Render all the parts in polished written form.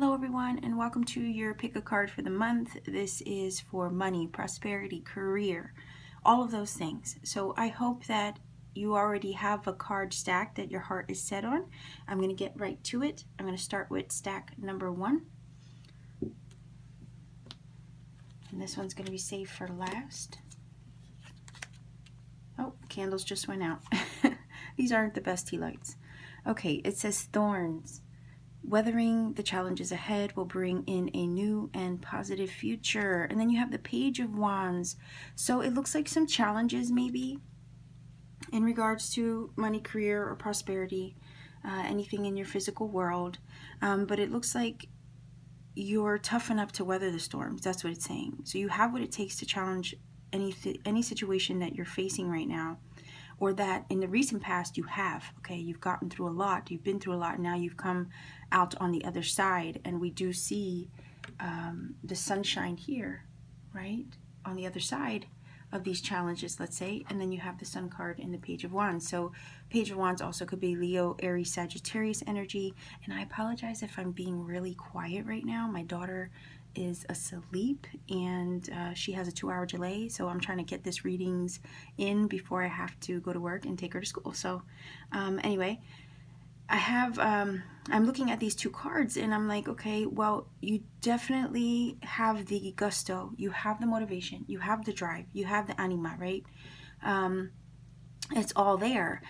Hello everyone, and welcome to your pick a card for the month. This is for money, prosperity, career, all of those things. So I hope that you already have a card stack that your heart is set on. I'm going to get right to it. I'm going to start with stack number 1. And this one's going to be saved for last. Oh, candles just went out. These aren't the best tea lights. Okay, it says thorns. Weathering the challenges ahead will bring in a new and positive future. And then you have the Page of Wands. So it looks like some challenges maybe in regards to money, career, or prosperity, anything in your physical world. But it looks like you're tough enough to weather the storms. That's what it's saying. So you have what it takes to challenge any situation that you're facing right now, or that in the recent past you have. Okay, you've gotten through a lot, you've been through a lot, and now you've come out on the other side. And we do see the sunshine here, right, on the other side of these challenges, let's say. And then you have the Sun card in the Page of Wands. So Page of Wands also could be Leo, Aries, Sagittarius energy. And I apologize if I'm being really quiet right now. My daughter is asleep, and she has a 2-hour delay, so I'm trying to get this readings in before I have to go to work and take her to school. So anyway, I have I'm looking at these two cards, and I'm like, okay, well, you definitely have the gusto, you have the motivation, you have the drive, you have the anima, right? It's all there.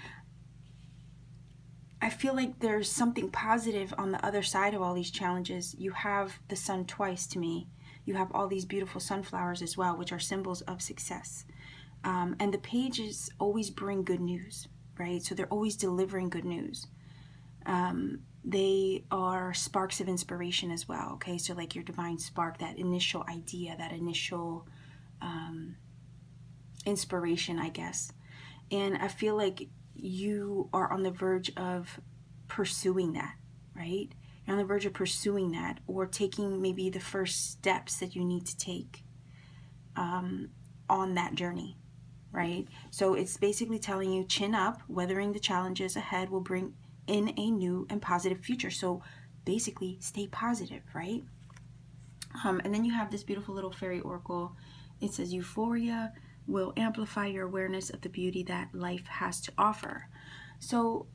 I feel like there's something positive on the other side of all these challenges. You have the sun twice to me. You have all these beautiful sunflowers as well, which are symbols of success. And the pages always bring good news, right? So they're always delivering good news. They are sparks of inspiration as well, okay? So like your divine spark, that initial idea, that initial inspiration, I guess. And I feel like you are on the verge of pursuing that, right? You're on the verge of pursuing that, or taking maybe the first steps that you need to take on that journey, right? So it's basically telling you, chin up, weathering the challenges ahead will bring in a new and positive future. So basically stay positive, right? And then you have this beautiful little fairy oracle. It says euphoria will amplify your awareness of the beauty that life has to offer. So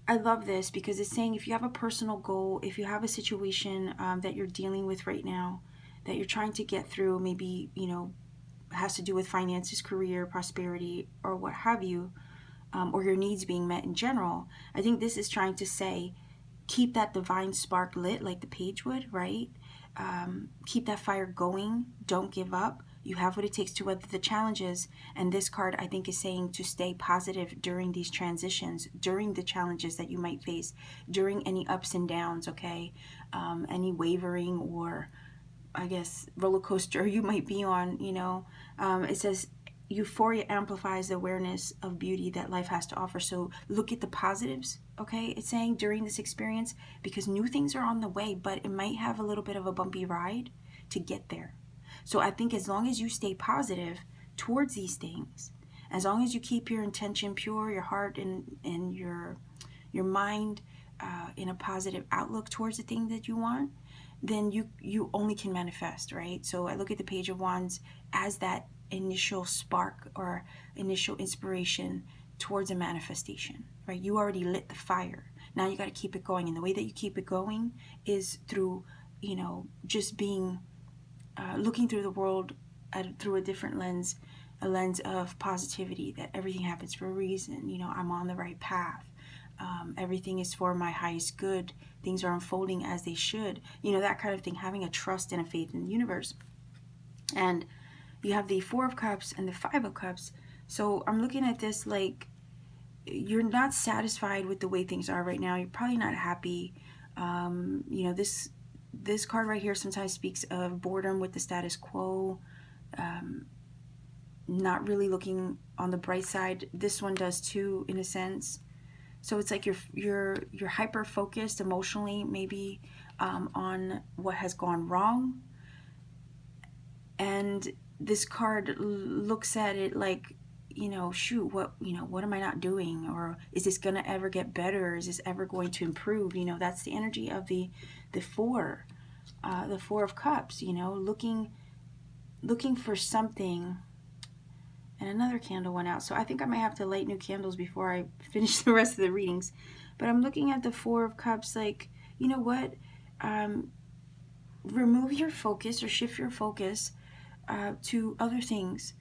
I love this because it's saying if you have a personal goal, if you have a situation that you're dealing with right now, that you're trying to get through, maybe, you know, has to do with finances, career, prosperity, or what have you, or your needs being met in general, I think this is trying to say, keep that divine spark lit like the page would, right? Keep that fire going. Don't give up. You have what it takes to weather the challenges. And this card, I think, is saying to stay positive during these transitions, during the challenges that you might face, during any ups and downs, okay? Any wavering or, I guess, roller coaster you might be on, you know. It says euphoria amplifies the awareness of beauty that life has to offer. So look at the positives, okay? It's saying during this experience, because new things are on the way, but it might have a little bit of a bumpy ride to get there. So I think as long as you stay positive towards these things, as long as you keep your intention pure, your heart and your mind in a positive outlook towards the thing that you want, then you only can manifest, right? So I look at the Page of Wands as that initial spark or initial inspiration towards a manifestation, right? You already lit the fire. Now you got to keep it going. And the way that you keep it going is through, you know, just being looking through the world through a different lens, a lens of positivity, that everything happens for a reason. You know, I'm on the right path. Everything is for my highest good. Things are unfolding as they should. You know, that kind of thing, having a trust and a faith in the universe. And you have the 4 of Cups and the 5 of Cups. So I'm looking at this like you're not satisfied with the way things are right now. You're probably not happy. You know, this card right here sometimes speaks of boredom with the status quo, not really looking on the bright side. This one does too, in a sense. So it's like you're hyper focused emotionally, maybe on what has gone wrong. And this card looks at it like, you know, shoot, what am I not doing? Or is this gonna ever get better? Is this ever going to improve? You know, that's the energy of the 4. the Four of Cups, you know, looking for something. And another candle went out, so I think I might have to light new candles before I finish the rest of the readings. But I'm looking at the Four of Cups like, you know what? Remove your focus or shift your focus to other things.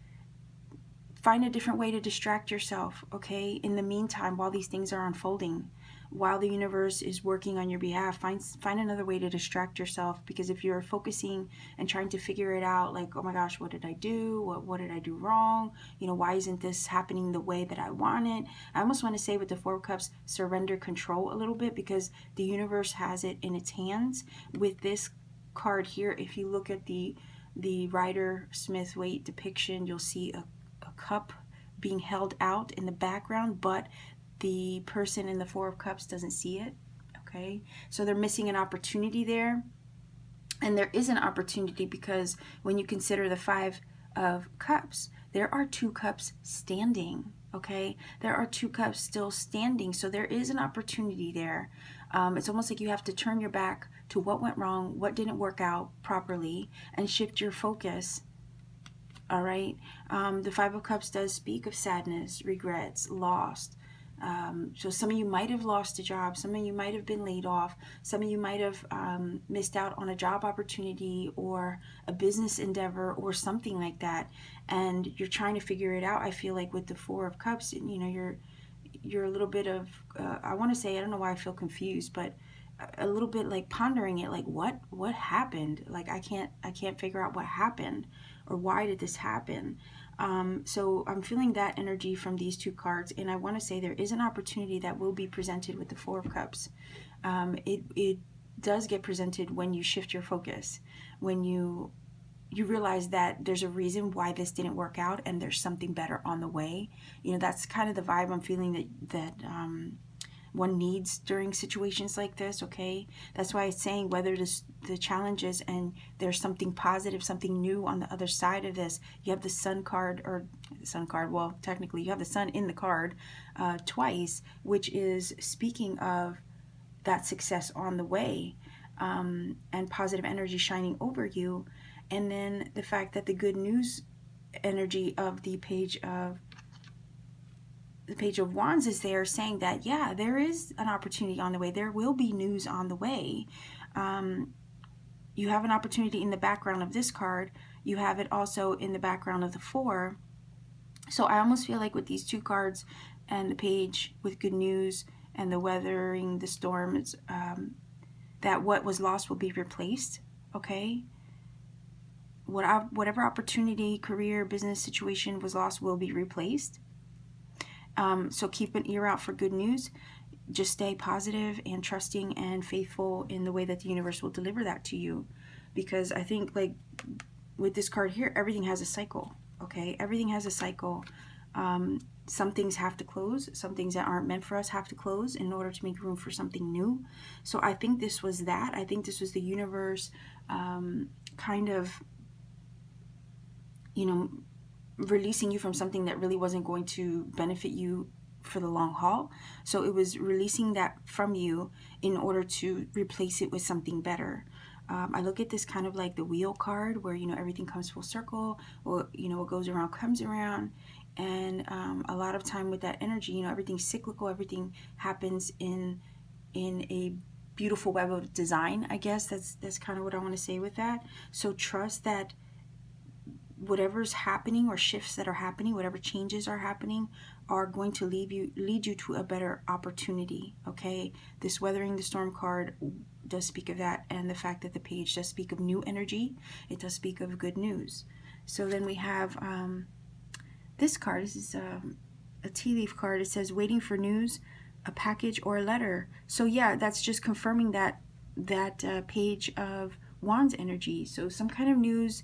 Find a different way to distract yourself, okay? In the meantime, while these things are unfolding, while the universe is working on your behalf, find another way to distract yourself. Because if you're focusing and trying to figure it out, like, oh my gosh, what did I do? What did I do wrong? You know, why isn't this happening the way that I want it? I almost want to say with the Four of Cups, surrender control a little bit, because the universe has it in its hands. With this card here, if you look at the Rider Smith Waite depiction, you'll see a cup being held out in the background, but the person in the Four of Cups doesn't see it. Okay, so they're missing an opportunity there. And there is an opportunity, because when you consider the Five of Cups, there are two cups standing. Okay, there are two cups still standing, so there is an opportunity there. It's almost like you have to turn your back to what went wrong, what didn't work out properly, and shift your focus. All right. The Five of Cups does speak of sadness, regrets, lost. So some of you might have lost a job. Some of you might have been laid off. Some of you might have missed out on a job opportunity or a business endeavor or something like that. And you're trying to figure it out. I feel like with the Four of Cups, you know, you're a little bit of, I want to say, I don't know why I feel confused, but a little bit like pondering it, like what happened? Like I can't figure out what happened, or why did this happen? So I'm feeling that energy from these two cards, and I want to say there is an opportunity that will be presented with the Four of Cups. It does get presented when you shift your focus, when you realize that there's a reason why this didn't work out, and there's something better on the way. You know, that's kind of the vibe I'm feeling that one needs during situations like this. Okay, that's why it's saying whether the challenges and there's something positive, something new on the other side of this. You have the Sun card, well, technically you have the Sun in the card twice, which is speaking of that success on the way, and positive energy shining over you. And then the fact that the good news energy of the Page of Wands is there, saying that, yeah, there is an opportunity on the way. There will be news on the way. You have an opportunity in the background of this card. You have it also in the background of the Four. So I almost feel like with these two cards and the Page with good news and the weathering the storms, that what was lost will be replaced. Okay, whatever opportunity, career, business situation was lost will be replaced. So keep an ear out for good news. Just stay positive and trusting and faithful in the way that the universe will deliver that to you. Because I think, like, with this card here, everything has a cycle. Okay, everything has a cycle. Some things have to close. Some things that aren't meant for us have to close in order to make room for something new. So I think this was that. I think this was the universe kind of, you know, releasing you from something that really wasn't going to benefit you for the long haul. So it was releasing that from you in order to replace it with something better. I look at this kind of like the Wheel card, where, you know, everything comes full circle, or, you know, what goes around comes around. And a lot of time with that energy, you know, everything's cyclical. Everything happens in a beautiful web of design. I guess that's kind of what I want to say with that. So trust that whatever's happening, or shifts that are happening, whatever changes are happening, are going to lead you to a better opportunity. Okay, this weathering the storm card does speak of that, and the fact that the Page does speak of new energy, it does speak of good news. So then we have this card. This is a tea leaf card. It says waiting for news, a package or a letter. So yeah, that's just confirming that Page of Wands energy. So some kind of news,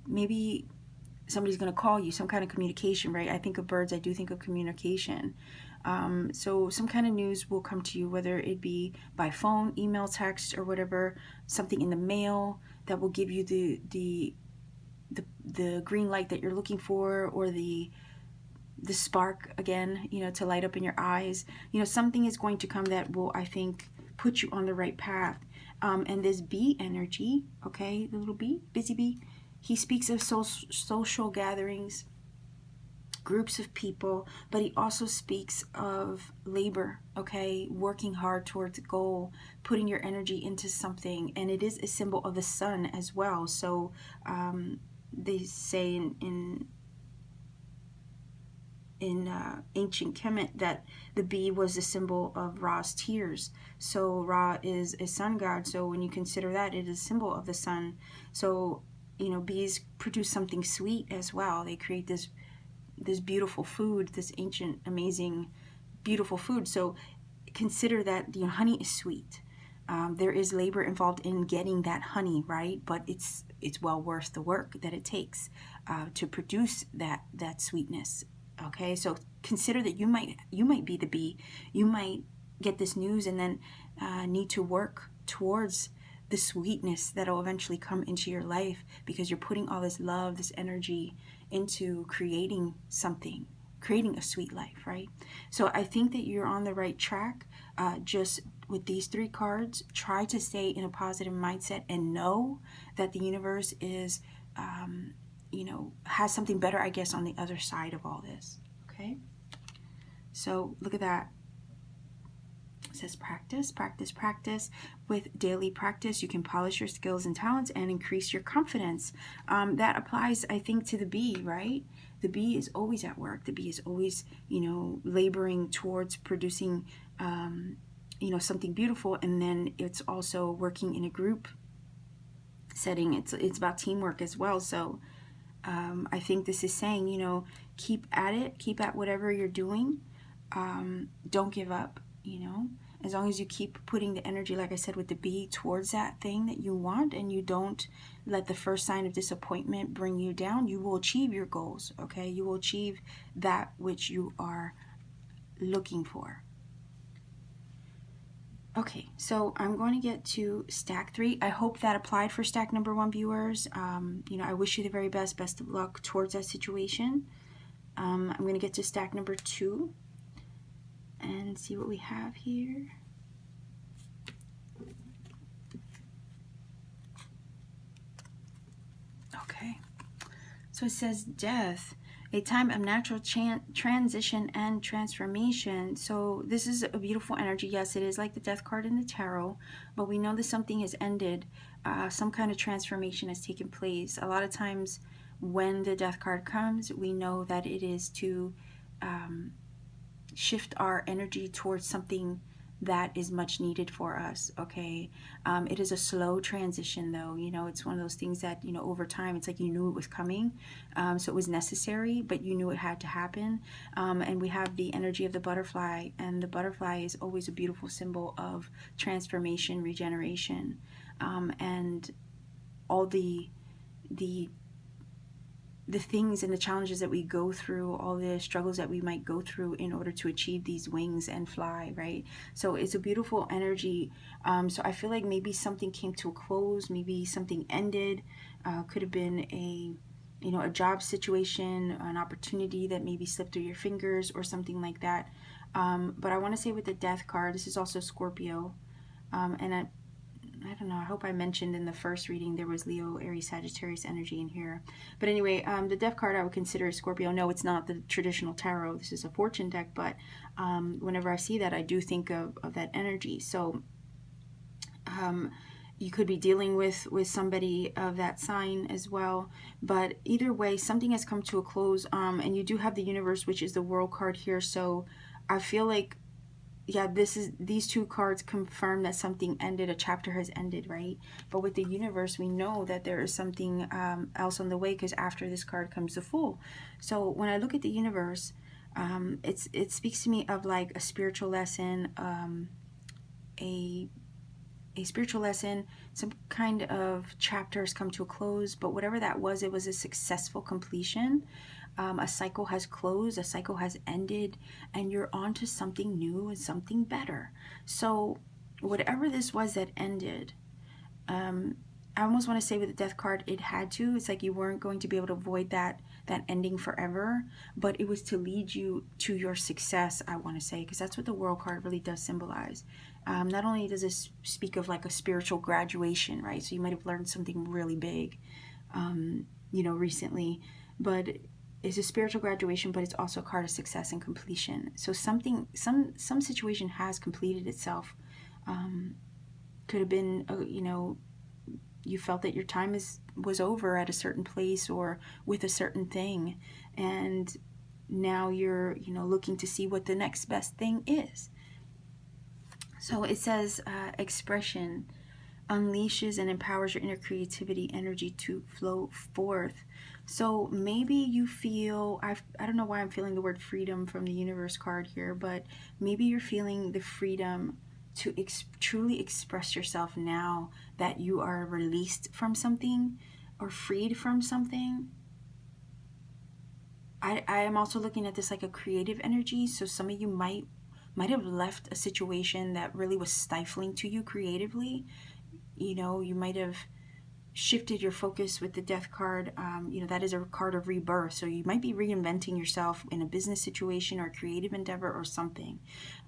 maybe somebody's going to call you, some kind of communication, right? I think of birds, I do think of communication. So some kind of news will come to you, whether it be by phone, email, text, or whatever, something in the mail that will give you the green light that you're looking for, or the spark again, you know, to light up in your eyes. You know, something is going to come that will, I think, put you on the right path. And this bee energy, okay, the little bee, busy bee, he speaks of social gatherings, groups of people, but he also speaks of labor, okay, working hard towards a goal, putting your energy into something, and it is a symbol of the sun as well. So they say in ancient Kemet that the bee was a symbol of Ra's tears. So Ra is a sun god, so when you consider that, it is a symbol of the sun. So bees produce something sweet as well. They create this beautiful food, this ancient, amazing, beautiful food. So consider that honey is sweet. There is labor involved in getting that honey, right? But it's well worth the work that it takes to produce that sweetness. Okay, so consider that you might be the bee. You might get this news and then need to work towards the sweetness that will eventually come into your life because you're putting all this love, this energy into creating something, creating a sweet life, right? So I think that you're on the right track. Just with these 3 cards, try to stay in a positive mindset and know that the universe is, has something better, I guess, on the other side of all this, okay? So look at that. It says practice, practice, practice. With daily practice, you can polish your skills and talents and increase your confidence. That applies, I think, to the bee, right? The bee is always at work. The bee is always, laboring towards producing, something beautiful. And then it's also working in a group setting. It's about teamwork as well. So I think this is saying, keep at it. Keep at whatever you're doing. Don't give up. As long as you keep putting the energy, like I said, with the bee towards that thing that you want, and you don't let the first sign of disappointment bring you down, you will achieve your goals, okay? You will achieve that which you are looking for. Okay, so I'm going to get to stack 3. I hope that applied for stack number 1 viewers. I wish you the very best of luck towards that situation. I'm going to get to stack number 2. And see what we have here. Okay, so it says death, a time of natural transition and transformation. So this is a beautiful energy. Yes, it is like the death card in the tarot, but we know that something has ended. Some kind of transformation has taken place. A lot of times when the death card comes, we know that it is to shift our energy towards something that is much needed for us, okay? It is a slow transition, though. It's one of those things that, over time, it's like you knew it was coming, so it was necessary, but you knew it had to happen. And we have the energy of the butterfly, and the butterfly is always a beautiful symbol of transformation, regeneration, and all the things and the challenges that we go through, all the struggles that we might go through in order to achieve these wings and fly, right? So it's a beautiful energy. So I feel like maybe something came to a close, maybe something ended. Could have been a job situation, an opportunity that maybe slipped through your fingers or something like that. But I want to say with the death card, this is also Scorpio. And I don't know, I hope I mentioned in the first reading there was Leo, Aries, Sagittarius energy in here. But anyway, the death card I would consider Scorpio. No, it's not the traditional tarot. This is a fortune deck, but whenever I see that, I do think of that energy. So you could be dealing with somebody of that sign as well. But either way, something has come to a close. And you do have the universe, which is the world card here. So I feel like, yeah, these 2 cards confirm that something ended, a chapter has ended, right? But with the universe, we know that there is something else on the way, because after this card comes the Fool. So when I look at the universe, it speaks to me of like a spiritual lesson, a spiritual lesson, some kind of chapter has come to a close, but whatever that was, it was a successful completion. A cycle has closed, a cycle has ended, and you're on to something new and something better. So whatever this was that ended, I almost want to say with the death card, it had to. It's like you weren't going to be able to avoid that that ending forever, but it was to lead you to your success, I want to say, because that's what the World card really does symbolize. Not only does it speak of like a spiritual graduation, right? So you might have learned something really big, recently, but it's a spiritual graduation, but it's also a card of success and completion. So some situation has completed itself. Could have been, you felt that your time was over at a certain place or with a certain thing, and now you're looking to see what the next best thing is. So it says expression unleashes and empowers your inner creativity energy to flow forth. So maybe you feel, I don't know why I'm feeling the word freedom from the universe card here, but maybe you're feeling the freedom to truly express yourself now that you are released from something or freed from something. I am also looking at this like a creative energy. So some of you might have left a situation that really was stifling to you creatively. You might have shifted your focus with the death card. That is a card of rebirth. So you might be reinventing yourself in a business situation or a creative endeavor or something.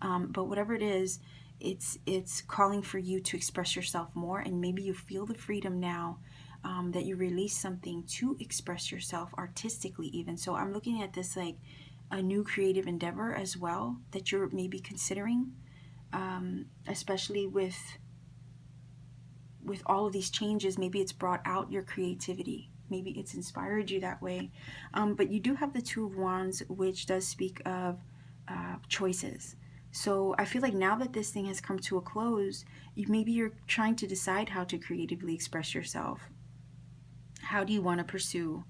But whatever it is, it's calling for you to express yourself more. And maybe you feel the freedom now that you release something to express yourself artistically even. So I'm looking at this like a new creative endeavor as well that you're maybe considering, especially with all of these changes. Maybe it's brought out your creativity. Maybe it's inspired you that way. But you do have the Two of Wands, which does speak of choices. So I feel like now that this thing has come to a close, maybe you're trying to decide how to creatively express yourself. How do you want to pursue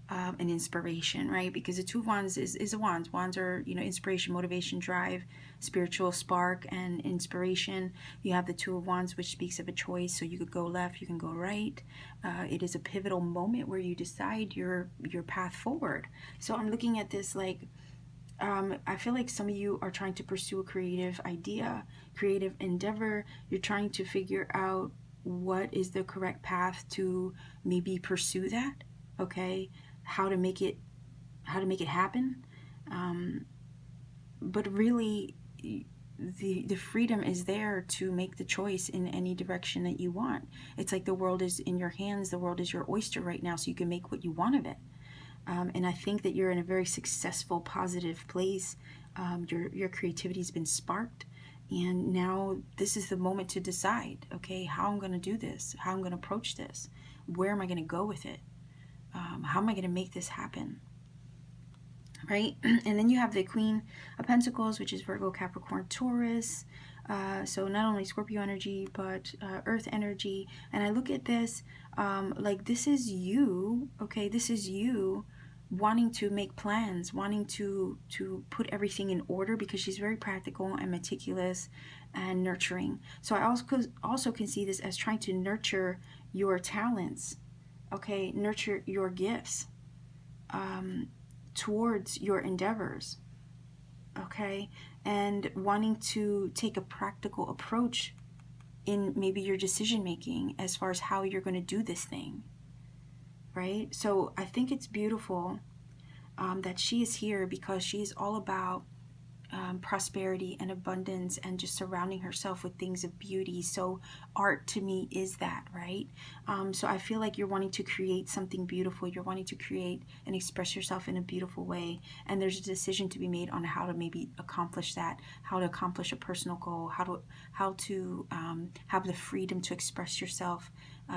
an inspiration, right? Because the Two of Wands is a wands. Wands are, inspiration, motivation, drive, spiritual spark, and inspiration. You have the Two of Wands, which speaks of a choice. So you could go left, you can go right. It is a pivotal moment where you decide your path forward. So I'm looking at this like, I feel like some of you are trying to pursue a creative idea, creative endeavor. You're trying to figure out what is the correct path to maybe pursue that, okay? How to make it happen. But really, the freedom is there to make the choice in any direction that you want. It's like the world is in your hands. The world is your oyster right now, so you can make what you want of it. And I think that you're in a very successful, positive place. Your creativity's been sparked. And now this is the moment to decide, okay, how I'm going to do this, how I'm going to approach this, where am I going to go with it, how am I going to make this happen, right? And then you have the Queen of Pentacles, which is Virgo, Capricorn, Taurus. So not only Scorpio energy, but Earth energy. And I look at this like this is you, okay, this is you wanting to make plans, wanting to put everything in order, because she's very practical and meticulous and nurturing. So I also can see this as trying to nurture your talents, okay, nurture your gifts towards your endeavors, okay, and wanting to take a practical approach in maybe your decision making as far as how you're going to do this thing, right? So I think it's beautiful that she is here, because she's all about prosperity and abundance and just surrounding herself with things of beauty. So art to me is that, right? So I feel like you're wanting to create something beautiful. You're wanting to create and express yourself in a beautiful way. And there's a decision to be made on how to maybe accomplish that, how to accomplish a personal goal, how to have the freedom to express yourself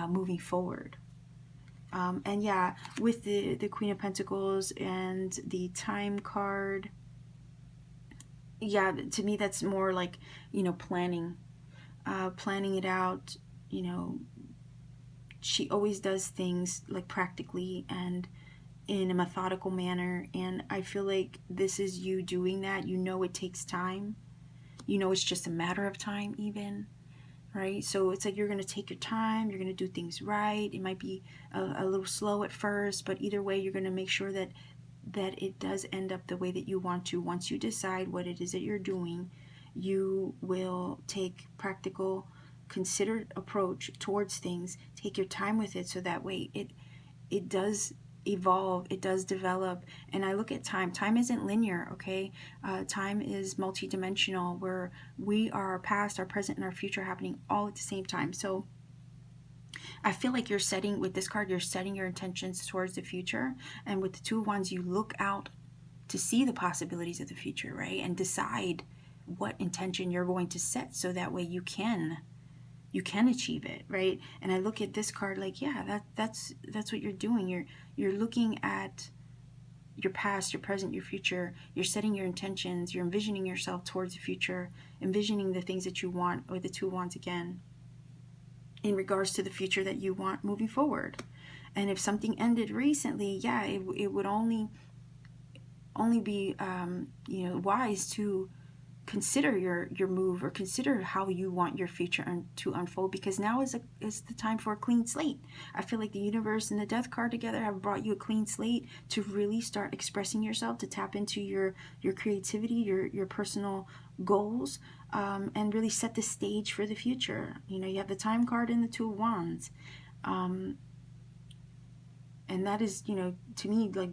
moving forward. And yeah, with the Queen of Pentacles and the Time card, yeah, to me that's more like, planning it out. She always does things like practically and in a methodical manner, and I feel like this is you doing that. It takes time. It's just a matter of time even, right? So it's like you're going to take your time, you're going to do things right. It might be a little slow at first, but either way you're going to make sure that it does end up the way that you want to. Once you decide what it is that you're doing, you will take practical, considered approach towards things. Take your time with it, so that way it does evolve, it does develop. And I look at time. Time isn't linear, okay? Time is multidimensional, where we are our past, our present, and our future happening all at the same time. So I feel like you're setting, with this card, you're setting your intentions towards the future. And with the Two of Wands, you look out to see the possibilities of the future, right? And decide what intention you're going to set, so that way you can achieve it, right? And I look at this card like, yeah, that's what you're doing. You're looking at your past, your present, your future. You're setting your intentions. You're envisioning yourself towards the future, envisioning the things that you want, or the Two of Wands again, in regards to the future that you want moving forward. And if something ended recently, yeah, it would only be wise to consider your move, or consider how you want your future to unfold, because now is the time for a clean slate. I feel like the universe and the Death card together have brought you a clean slate to really start expressing yourself, to tap into your creativity, your personal goals, and really set the stage for the future. You have the Time card and the Two of Wands, and that is, to me, like,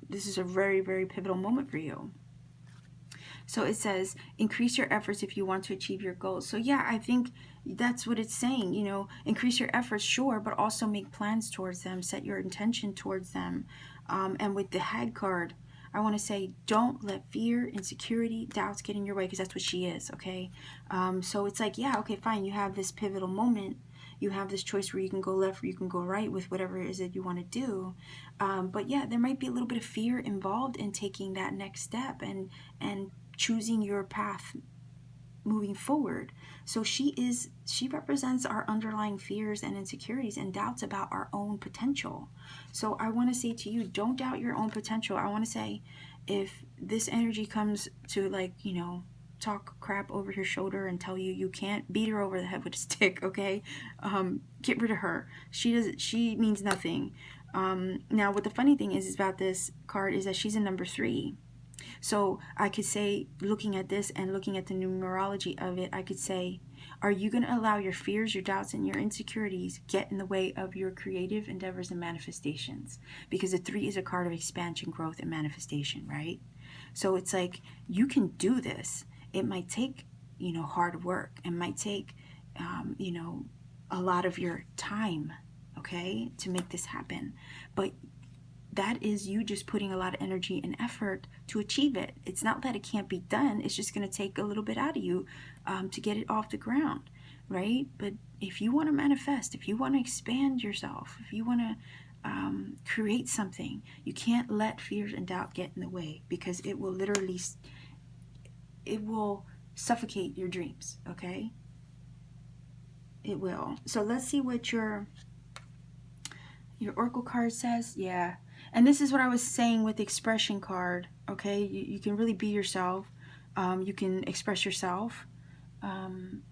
this is a very, very pivotal moment for you. So it says, increase your efforts if you want to achieve your goals. So yeah, I think that's what it's saying. Increase your efforts, sure, but also make plans towards them, set your intention towards them. And with the Hag card, I want to say, don't let fear, insecurity, doubts get in your way, because that's what she is, okay? So it's like, yeah, okay, fine, you have this pivotal moment. You have this choice where you can go left or you can go right with whatever it is that you want to do. But yeah, there might be a little bit of fear involved in taking that next step and choosing your path moving forward. So she represents our underlying fears and insecurities and doubts about our own potential. So I want to say to you, don't doubt your own potential. I want to say, if this energy comes to, like, talk crap over your shoulder and tell you can't, beat her over the head with a stick, okay? Get rid of her. She means nothing. Now, what the funny thing is about this card is that she's in number 3. So I could say, looking at this and looking at the numerology of it, I could say, are you going to allow your fears, your doubts, and your insecurities get in the way of your creative endeavors and manifestations? Because the 3 is a card of expansion, growth, and manifestation, right? So it's like, you can do this. It might take, hard work. It might take, a lot of your time, okay, to make this happen. But that is you just putting a lot of energy and effort to achieve it. It's not that it can't be done. It's just going to take a little bit out of you to get it off the ground, right? But if you want to manifest, if you want to expand yourself, if you want to create something, you can't let fears and doubt get in the way, because it will literally, it will suffocate your dreams, okay? It will. So let's see what your Oracle card says. Yeah. And this is what I was saying with the expression card, okay? You can really be yourself. You can express yourself. And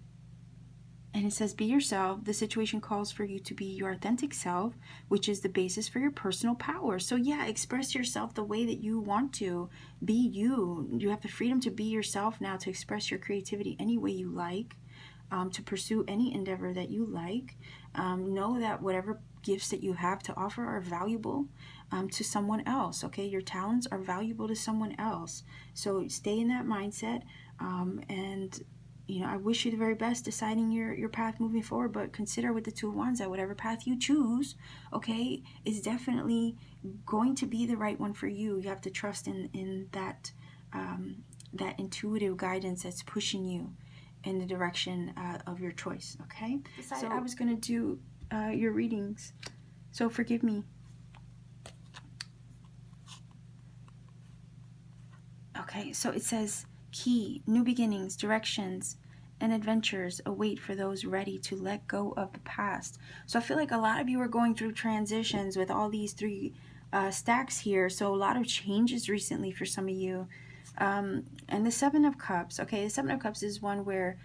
it says, be yourself. The situation calls for you to be your authentic self, which is the basis for your personal power. So yeah, express yourself the way that you want to. Be you. You have the freedom to be yourself now, to express your creativity any way you like, to pursue any endeavor that you like. Know that whatever gifts that you have to offer are valuable to someone else, okay? Your talents are valuable to someone else. So stay in that mindset, and I wish you the very best deciding your path moving forward. But consider with the Two of Wands that whatever path you choose, okay, is definitely going to be the right one for you. You have to trust in that that intuitive guidance that's pushing you in the direction of your choice, okay? So I was going to do your readings, so forgive me. Okay, so it says, key, new beginnings, directions, and adventures await for those ready to let go of the past. So I feel like a lot of you are going through transitions with all these 3 stacks here. So a lot of changes recently for some of you. And the 7 of Cups, okay, the 7 of Cups is one where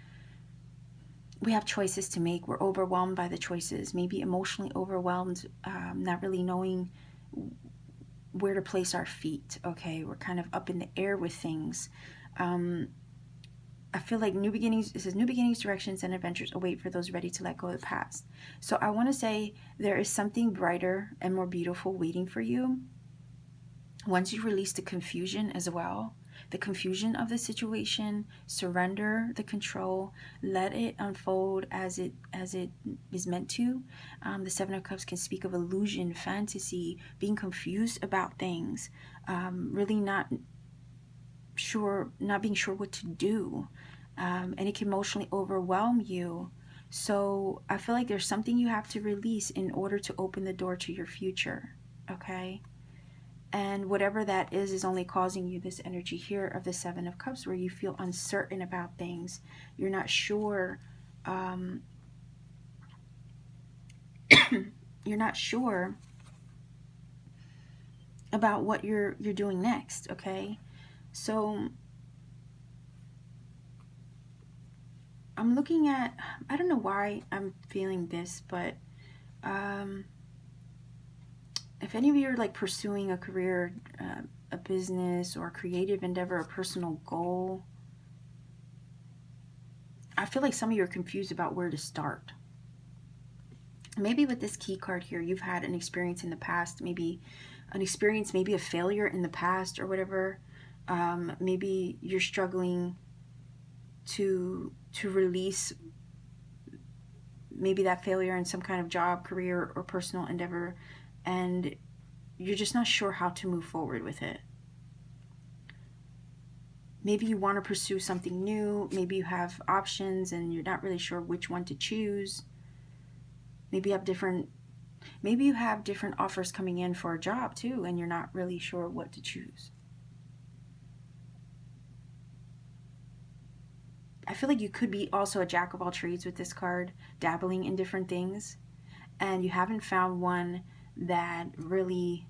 we have choices to make. We're overwhelmed by the choices, maybe emotionally overwhelmed, not really knowing where to place our feet, okay? We're kind of up in the air with things. I feel like new beginnings, it says new beginnings, directions, and adventures await for those ready to let go of the past. So I want to say there is something brighter and more beautiful waiting for you once you release the confusion as well. The confusion of the situation, surrender the control, let it unfold as it is meant to. The Seven of Cups can speak of illusion, fantasy, being confused about things, really not being sure what to do, and it can emotionally overwhelm you. So I feel like there's something you have to release in order to open the door to your future, okay? And whatever that is only causing you this energy here of the Seven of Cups, where you feel uncertain about things. You're not sure. You're not sure about what you're doing next. Okay, so I'm looking at. I don't know why I'm feeling this, but if any of you are like pursuing a career, a business, or a creative endeavor, a personal goal, I feel like some of you are confused about where to start. Maybe with this key card here, you've had an experience in the past, maybe a failure in the past or whatever. Maybe you're struggling to release maybe that failure in some kind of job, career, or personal endeavor, and you're just not sure how to move forward with it. Maybe you want to pursue something new. Maybe you have options and you're not really sure which one to choose. Maybe you have different offers coming in for a job too, and you're not really sure what to choose. I feel like you could be also a jack of all trades with this card, dabbling in different things, and you haven't found one that really,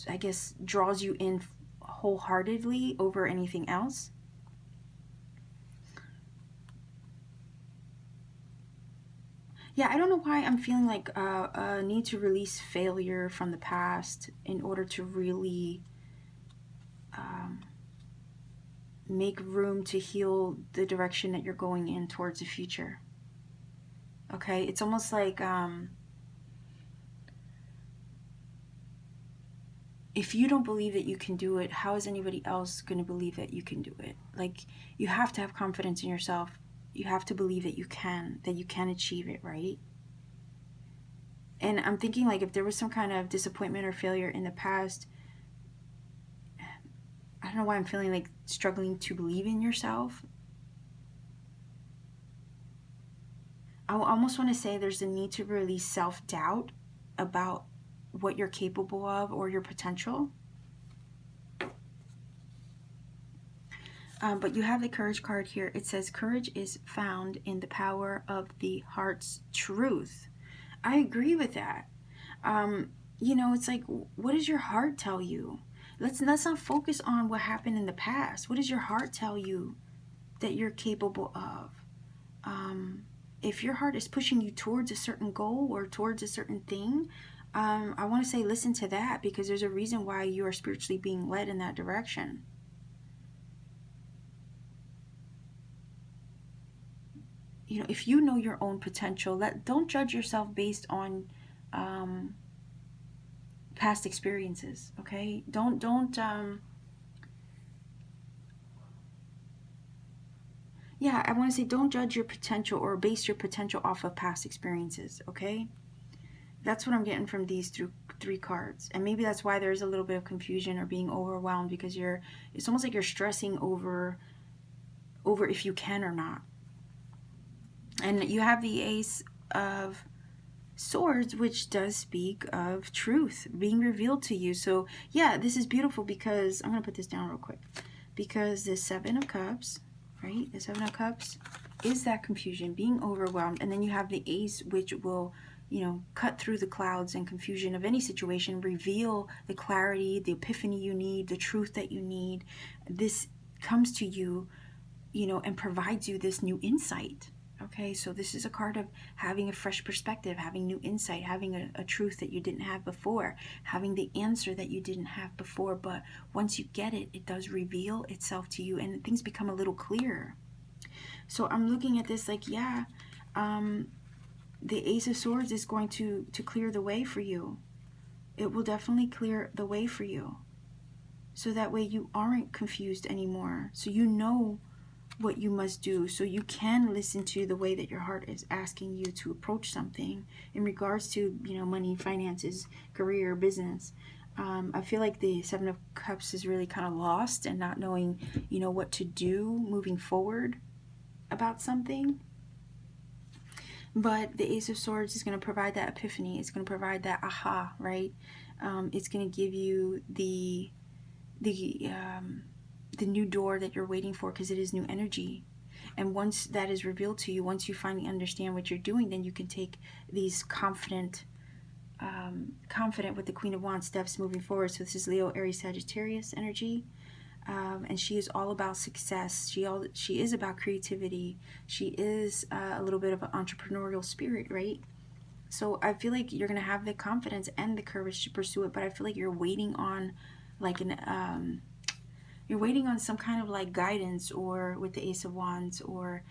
I guess, draws you in wholeheartedly over anything else. Yeah, I don't know why I'm feeling like a need to release failure from the past in order to really make room to heal the direction that you're going in towards the future. Okay, it's almost like if you don't believe that you can do it, how is anybody else going to believe that you can do it? Like, you have to have confidence in yourself. You have to believe that you can achieve it, right? And I'm thinking, like, if there was some kind of disappointment or failure in the past, I don't know why I'm feeling like struggling to believe in yourself. I almost want to say there's a need to release self-doubt about what you're capable of or your potential. But you have the courage card here. It says courage is found in the power of the heart's truth. I agree with that. It's like, what does your heart tell you? Let's not focus on what happened in the past. What does your heart tell you that you're capable of? If your heart is pushing you towards a certain goal or towards a certain thing, I want to say listen to that, because there's a reason why you are spiritually being led in that direction. If you know your own potential, don't judge yourself based on past experiences, okay? Don't I want to say don't judge your potential or base your potential off of past experiences, okay? That's what I'm getting from these three cards. And maybe that's why there's a little bit of confusion or being overwhelmed, because it's almost like you're stressing over if you can or not. And you have the Ace of Swords, which does speak of truth being revealed to you. So yeah, this is beautiful, because I'm going to put this down real quick, because the Seven of Cups, right? The Seven of Cups is that confusion, being overwhelmed. And then you have the Ace, which will, cut through the clouds and confusion of any situation, reveal the clarity, the epiphany you need, the truth that you need. This comes to you, and provides you this new insight. Okay, so this is a card of having a fresh perspective, having new insight, having a truth that you didn't have before, having the answer that you didn't have before. But once you get it, it does reveal itself to you and things become a little clearer. So I'm looking at this like, yeah, the Ace of Swords is going to clear the way for you. It will definitely clear the way for you. So that way you aren't confused anymore. So you know what you must do. So you can listen to the way that your heart is asking you to approach something in regards to, money, finances, career, business. I feel like the Seven of Cups is really kind of lost and not knowing, what to do moving forward about something. But the Ace of Swords is going to provide that epiphany. It's going to provide that aha, right? It's going to give you the new door that you're waiting for, because it is new energy. And once that is revealed to you, once you finally understand what you're doing, then you can take these confident with the Queen of Wands steps moving forward. So this is Leo, Aries, Sagittarius energy. And she is all about success. She is about creativity. She is a little bit of an entrepreneurial spirit, right? So I feel like you're going to have the confidence and the courage to pursue it, but I feel like you're waiting on some kind of like guidance, or with the Ace of Wands, or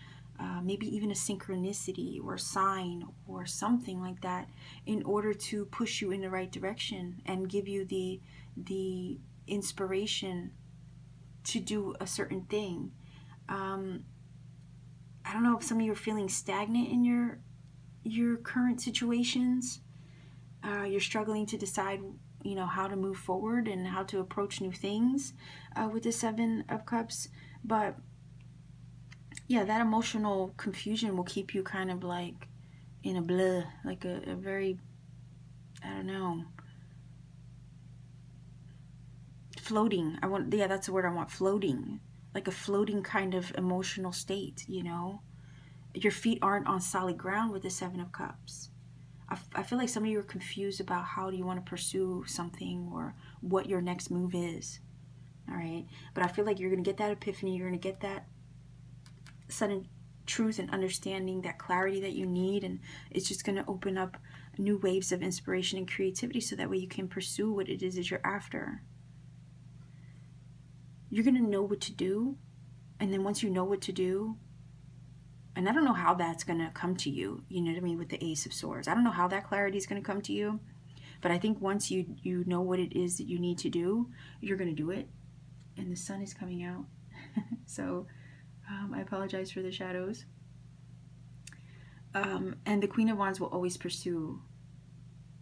maybe even a synchronicity or sign or something like that, in order to push you in the right direction and give you the inspiration to do a certain thing. I don't know if some of you are feeling stagnant in your current situations. You're struggling to decide, how to move forward and how to approach new things with the Seven of Cups. But yeah, that emotional confusion will keep you kind of like in a bleh, like a very, I don't know, floating. That's the word I want, floating. Like a floating kind of emotional state, Your feet aren't on solid ground with the Seven of Cups. I feel like some of you are confused about how do you want to pursue something or what your next move is. All right. But I feel like you're going to get that epiphany. You're going to get that sudden truth and understanding, that clarity that you need. And it's just going to open up new waves of inspiration and creativity, so that way you can pursue what it is that you're after. You're going to know what to do. And then once you know what to do, and I don't know how that's going to come to you, you know what I mean, with the Ace of Swords. I don't know how that clarity is going to come to you. But I think once you know what it is that you need to do, you're going to do it. And the sun is coming out. So I apologize for the shadows. And the Queen of Wands will always pursue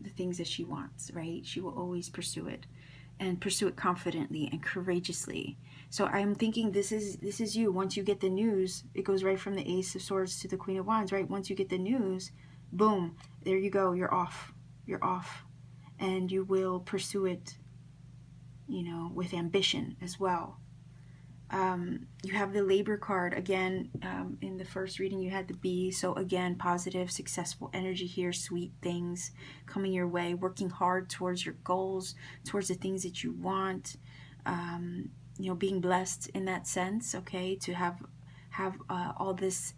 the things that she wants, right? She will always pursue it, and pursue it confidently and courageously. So I'm thinking this is you. Once you get the news, it goes right from the Ace of Swords to the Queen of Wands, right? Once you get the news, boom, there you go. You're off. You're off. And you will pursue it, with ambition as well. You have the Labor card again. In the first reading you had the Bee, so again, positive, successful energy here, sweet things coming your way, working hard towards your goals, towards the things that you want, being blessed in that sense, okay, to have all this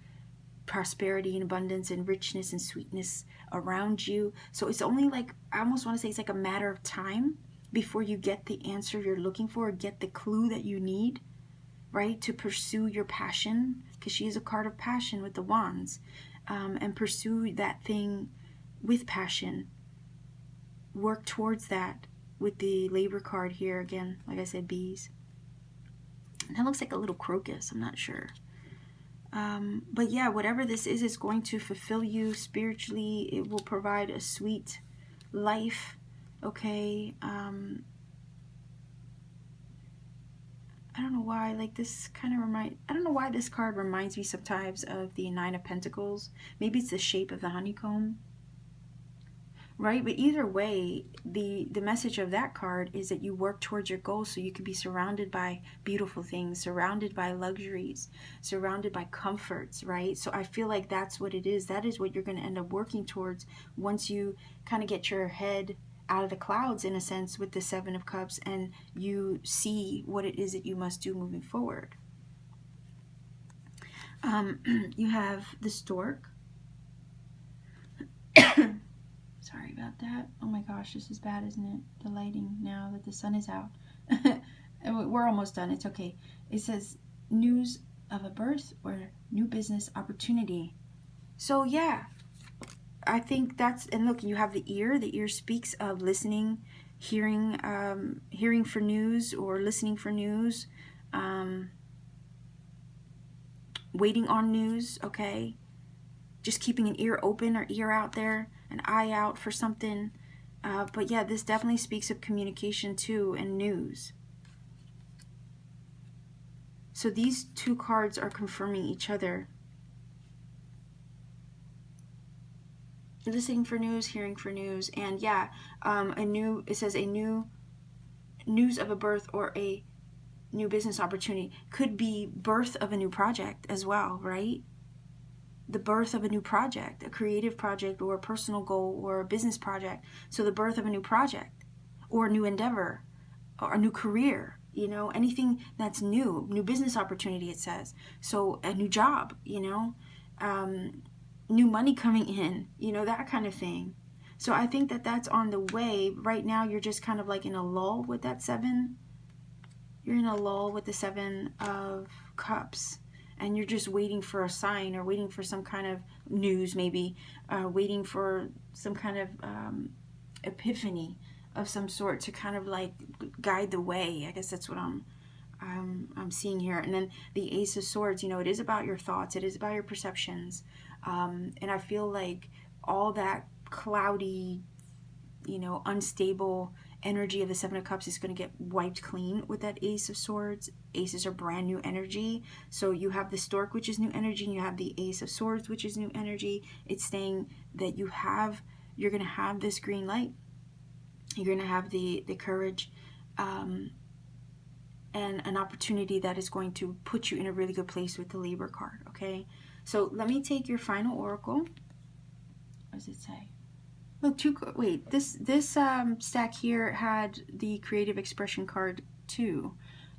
prosperity and abundance and richness and sweetness around you. So it's only like, I almost want to say it's like a matter of time before you get the answer you're looking for, get the clue that you need, right, to pursue your passion, because she is a card of passion with the Wands, and pursue that thing with passion. Work towards that with the Labor card here again. Like I said, bees. And that looks like a little crocus. I'm not sure. But yeah, whatever this is going to fulfill you spiritually. It will provide a sweet life. Okay. I don't know why, like this kind of I don't know why this card reminds me sometimes of the Nine of Pentacles. Maybe it's the shape of the honeycomb, right? But either way, the message of that card is that you work towards your goals, so you can be surrounded by beautiful things, surrounded by luxuries, surrounded by comforts, right? So I feel like that's what it is. That is what you're going to end up working towards once you kind of get your head out of the clouds, in a sense, with the Seven of Cups, and you see what it is that you must do moving forward. You have the stork. Sorry about that. Oh my gosh, this is bad, isn't it? The lighting now that the sun is out. We're almost done. It's okay. It says news of a birth or new business opportunity. So yeah, I think that's, and look, you have the ear. The ear speaks of listening, hearing, hearing for news or listening for news, waiting on news. Okay, just keeping an ear open or ear out there, an eye out for something. But yeah, this definitely speaks of communication too and news. So these two cards are confirming each other. Listening for news, hearing for news, and yeah, it says a new news of a birth or a new business opportunity. Could be birth of a new project as well, right? The birth of a new project, a creative project or a personal goal or a business project. So the birth of a new project or a new endeavor or a new career, you know, anything that's new business opportunity, it says. So a new job, you know, new money coming in, you know, that kind of thing. So I think that that's on the way. Right now you're just kind of like in a lull with that 7. You're in a lull with the 7 of Cups. And you're just waiting for a sign or waiting for some kind of news, maybe waiting for some kind of epiphany of some sort to kind of like guide the way. I guess that's what I'm seeing here. And then the Ace of Swords, you know, it is about your thoughts. It is about your perceptions. And I feel like all that cloudy, you know, unstable energy of the 7 of Cups is going to get wiped clean with that Ace of Swords. Aces are brand new energy. So you have the Stork, which is new energy, and you have the Ace of Swords, which is new energy. It's saying that you're going to have this green light. You're going to have the courage and an opportunity that is going to put you in a really good place with the Libra card, okay? So let me take your final oracle. What does it say? Look, this stack here had the creative expression card too.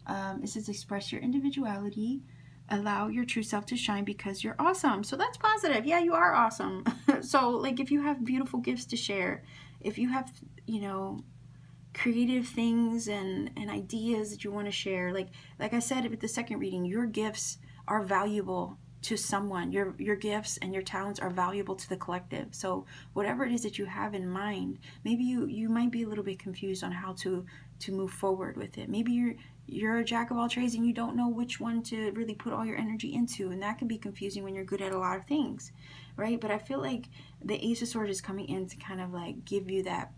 It says express your individuality, allow your true self to shine because you're awesome. So that's positive. Yeah, you are awesome. So like if you have beautiful gifts to share, if you have, you know, creative things and ideas that you want to share, like I said with the second reading, your gifts are valuable to someone. Your gifts and your talents are valuable to the collective. So whatever it is that you have in mind, maybe you might be a little bit confused on how to move forward with it. Maybe you're a jack of all trades and you don't know which one to really put all your energy into, and that can be confusing when you're good at a lot of things, right? But I feel like the Ace of Swords is coming in to kind of like give you that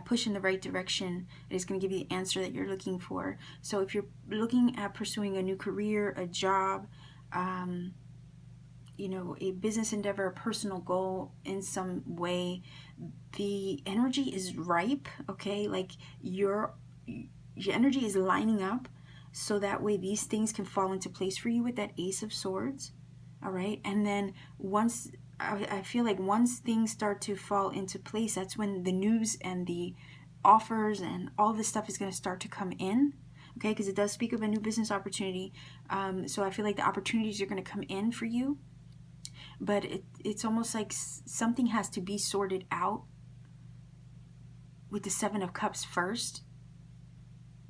push in the right direction. It is going to give you the answer that you're looking for. So if you're looking at pursuing a new career, a job, you know, a business endeavor, a personal goal in some way, the energy is ripe, okay? Like your energy is lining up so that way these things can fall into place for you with that Ace of Swords, all right? And then once, I feel like once things start to fall into place, that's when the news and the offers and all this stuff is going to start to come in, okay? Because it does speak of a new business opportunity. So I feel like the opportunities are going to come in for you, but it's almost like something has to be sorted out with the 7 of Cups first,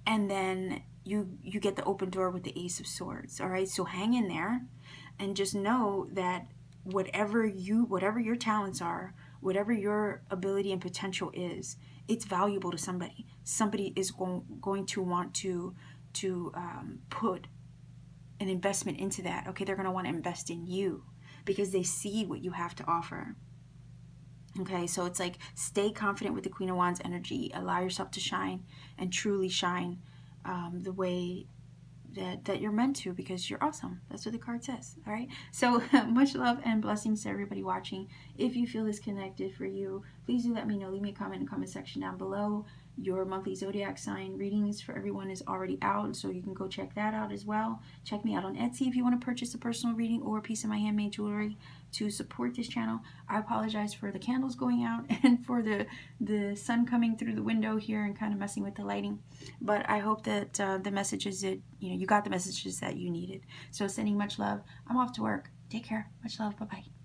and then you get the open door with the Ace of Swords, all right? So hang in there and just know that whatever your talents are, whatever your ability and potential is, it's valuable to somebody. Somebody is going to want to put an investment into that. Okay, they're going to want to invest in you because they see what you have to offer. Okay, so it's like stay confident with the Queen of Wands energy. Allow yourself to shine and truly shine the way that you're meant to, because you're awesome. That's what the card says. All right, so much love and blessings to everybody watching. If you feel this connected for you, please do let me know. Leave me a comment in the comment section down below. Your monthly zodiac sign readings for everyone is already out, so you can go check that out as well. Check me out on Etsy if you want to purchase a personal reading or a piece of my handmade jewelry to support this channel. I apologize for the candles going out and for the sun coming through the window here and kind of messing with the lighting. But I hope that the messages that, you got the messages that you needed. So sending much love. I'm off to work. Take care. Much love. Bye-bye.